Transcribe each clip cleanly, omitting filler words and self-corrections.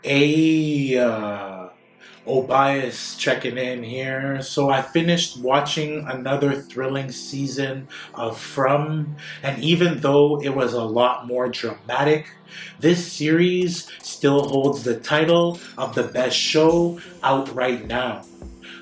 Hey, Obias checking in here. So I finished watching another thrilling season of From, and even though it was a lot more dramatic, this series still holds the title of the best show out right now.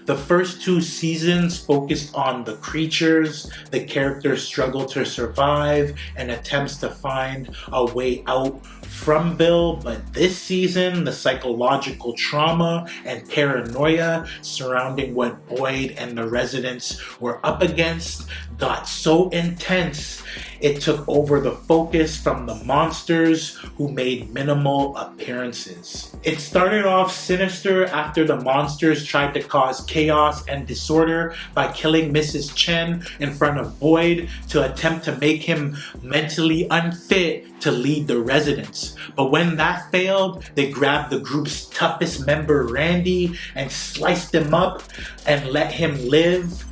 The first two seasons focused on the creatures, the characters' struggle to survive, and attempts to find a way out from Bill. But this season, the psychological trauma and paranoia surrounding what Boyd and the residents were up against got so intense it took over the focus from the monsters who made minimal appearances. It started off sinister after the monsters tried to cause chaos and disorder by killing Mrs. Chen in front of Boyd to attempt to make him mentally unfit to lead the residents. But when that failed, they grabbed the group's toughest member, Randy, and sliced him up and let him live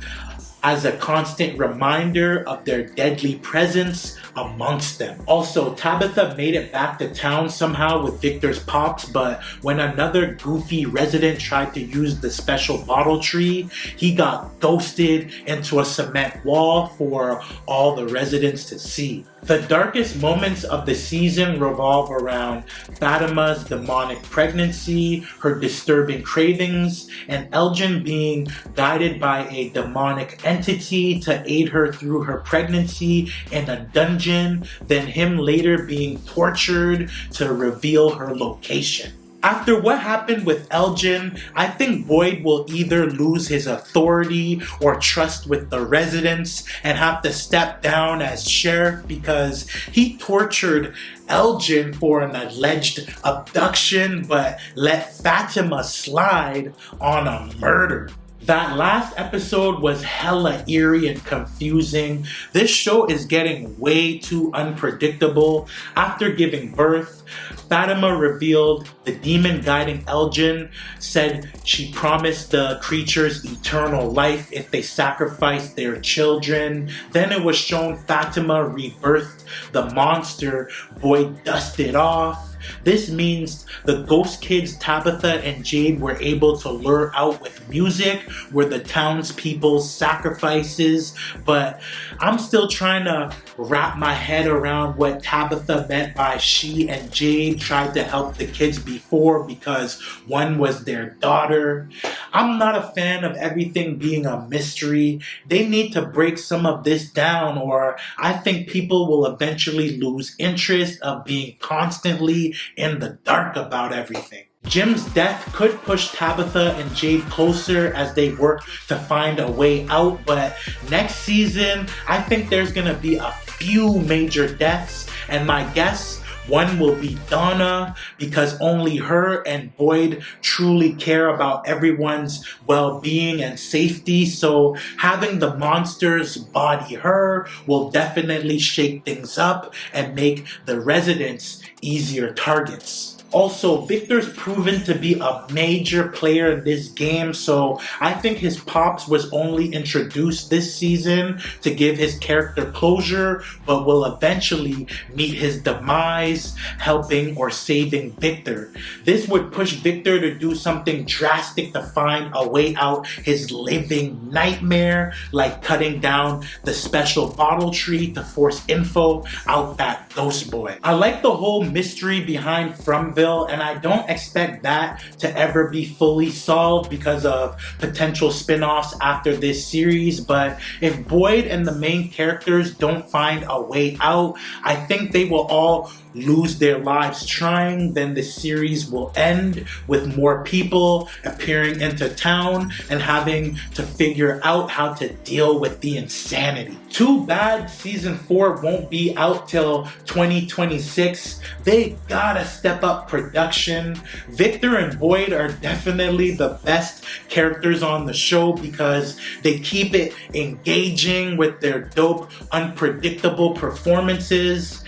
as a constant reminder of their deadly presence amongst them. Also, Tabitha made it back to town somehow with Victor's pops, but when another goofy resident tried to use the special bottle tree, he got ghosted into a cement wall for all the residents to see. The darkest moments of the season revolve around Fatima's demonic pregnancy, her disturbing cravings, and Elgin being guided by a demonic entity to aid her through her pregnancy in a dungeon, then him later being tortured to reveal her location. After what happened with Elgin, I think Boyd will either lose his authority or trust with the residents and have to step down as sheriff because he tortured Elgin for an alleged abduction but let Fatima slide on a murder. That last episode was hella eerie and confusing. This show is getting way too unpredictable. After giving birth, Fatima revealed the demon guiding Elgin said she promised the creatures eternal life if they sacrificed their children. Then it was shown Fatima rebirthed the monster Boyd dusted off. This means the ghost kids Tabitha and Jade were able to lure out with music were the townspeople's sacrifices, but I'm still trying to wrap my head around what Tabitha meant by she and Jade tried to help the kids before because one was their daughter. I'm not a fan of everything being a mystery. They need to break some of this down or I think people will eventually lose interest of being constantly in the dark about everything. Jim's death could push Tabitha and Jade closer as they work to find a way out, but next season, I think there's gonna be a few major deaths, and my guess, one will be Donna because only her and Boyd truly care about everyone's well-being and safety. So having the monsters body her will definitely shake things up and make the residents easier targets. Also, Victor's proven to be a major player in this game, so I think his pops was only introduced this season to give his character closure, but will eventually meet his demise, helping or saving Victor. This would push Victor to do something drastic to find a way out his living nightmare, like cutting down the special bottle tree to force info out that ghost boy. I like the whole mystery behind Fromville, and I don't expect that to ever be fully solved because of potential spin-offs after this series, but if Boyd and the main characters don't find a way out, I think they will all lose their lives trying. Then the series will end with more people appearing into town and having to figure out how to deal with the insanity. Too bad season 4 won't be out till 2026. They gotta step up production. Victor and Boyd are definitely the best characters on the show because they keep it engaging with their dope, unpredictable performances.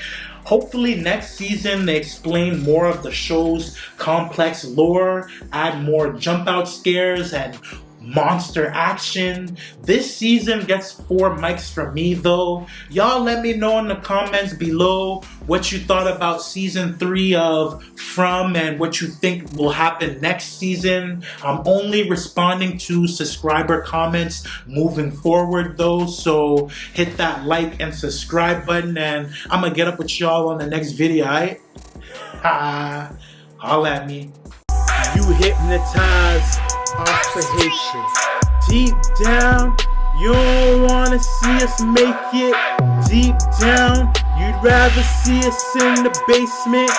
Hopefully next season they explain more of the show's complex lore, add more jump out scares, and monster action. This season gets 4 mics from me though. Y'all let me know in the comments below what you thought about season 3 of From and what you think will happen next season. I'm only responding to subscriber comments moving forward though, so hit that like and subscribe button, and I'm gonna get up with y'all on the next video, alright? Holla at me. You hypnotized off the hatred. Deep down, you don't wanna see us make it. Deep down, you'd rather see us in the basement.